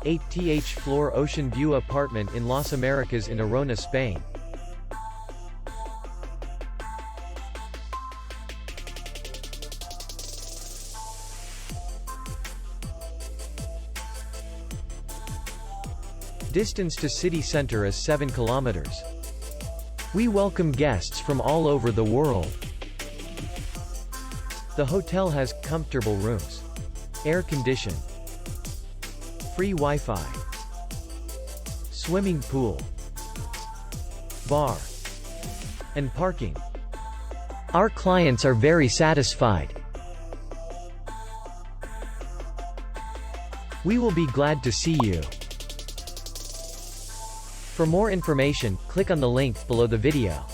8th floor ocean view apartment in Las Americas in Arona, Spain. Distance to city center is 7 kilometers. We welcome guests from all over the world. The hotel has comfortable rooms, air condition, free Wi-Fi, swimming pool, bar, and parking. Our clients are very satisfied. We will be glad to see you. For more information, click on the link below the video.